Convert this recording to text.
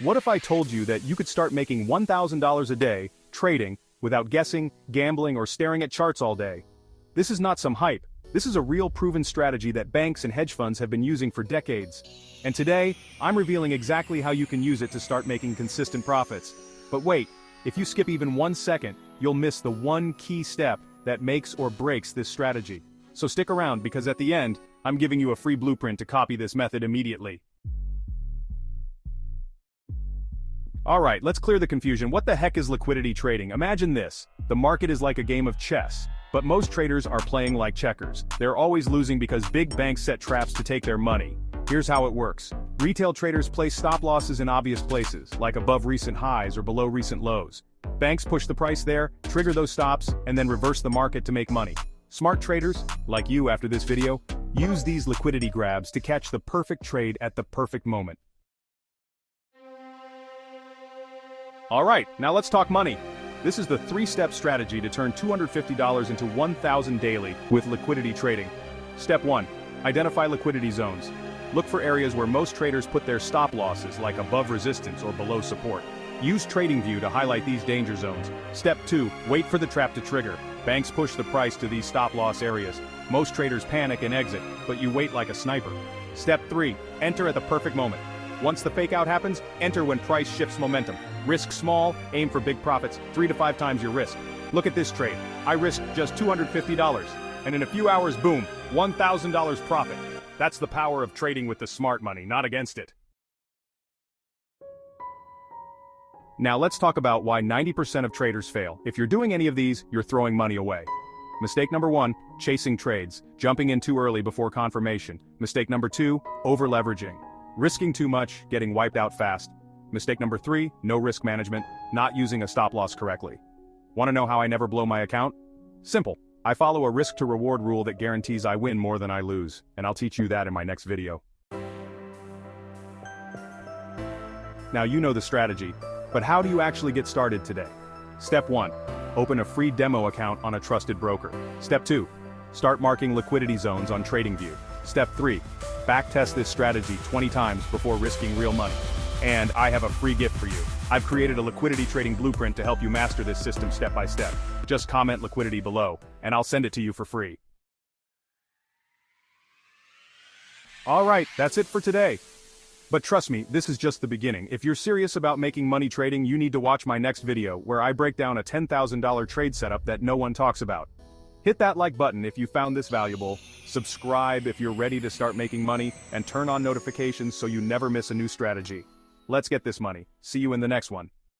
What if I told you that you could start making $1,000 a day, trading, without guessing, gambling, or staring at charts all day? This is not some hype. This is a real proven strategy that banks and hedge funds have been using for decades. And today, I'm revealing exactly how you can use it to start making consistent profits. But wait, if you skip even 1 second, you'll miss the one key step that makes or breaks this strategy. So stick around because at the end, I'm giving you a free blueprint to copy this method immediately. Alright, let's clear the confusion. What the heck is liquidity trading? Imagine this. The market is like a game of chess. But most traders are playing like checkers. They're always losing because big banks set traps to take their money. Here's how it works. Retail traders place stop losses in obvious places, like above recent highs or below recent lows. Banks push the price there, trigger those stops, and then reverse the market to make money. Smart traders, like you after this video, use these liquidity grabs to catch the perfect trade at the perfect moment. Alright, now let's talk money. This is the 3-step strategy to turn $250 into $1,000 daily with liquidity trading. Step 1. Identify liquidity zones. Look for areas where most traders put their stop losses, like above resistance or below support. Use TradingView to highlight these danger zones. Step 2. Wait for the trap to trigger. Banks push the price to these stop loss areas. Most traders panic and exit, but you wait like a sniper. Step 3. Enter at the perfect moment. Once the fake out happens, enter when price shifts momentum. Risk small, aim for big profits, 3 to 5 times your risk. Look at this trade. I risked just $250, and in a few hours, boom, $1,000 profit. That's the power of trading with the smart money, not against it. Now let's talk about why 90% of traders fail. If you're doing any of these, you're throwing money away. Mistake number 1, chasing trades, jumping in too early before confirmation. Mistake number 2, over-leveraging. Risking too much, getting wiped out fast. Mistake number 3, no risk management, not using a stop loss correctly. Want to know how I never blow my account? Simple. I follow a risk to reward rule that guarantees I win more than I lose, and I'll teach you that in my next video. Now you know the strategy, but how do you actually get started today? Step 1. Open a free demo account on a trusted broker. Step 2. Start marking liquidity zones on TradingView. Step 3. Backtest this strategy 20 times before risking real money. And I have a free gift for you. I've created a liquidity trading blueprint to help you master this system step by step. Just comment liquidity below, and I'll send it to you for free. Alright, that's it for today. But trust me, this is just the beginning. If you're serious about making money trading, you need to watch my next video, where I break down a $10,000 trade setup that no one talks about. Hit that like button if you found this valuable, subscribe if you're ready to start making money, and turn on notifications so you never miss a new strategy. Let's get this money. See you in the next one.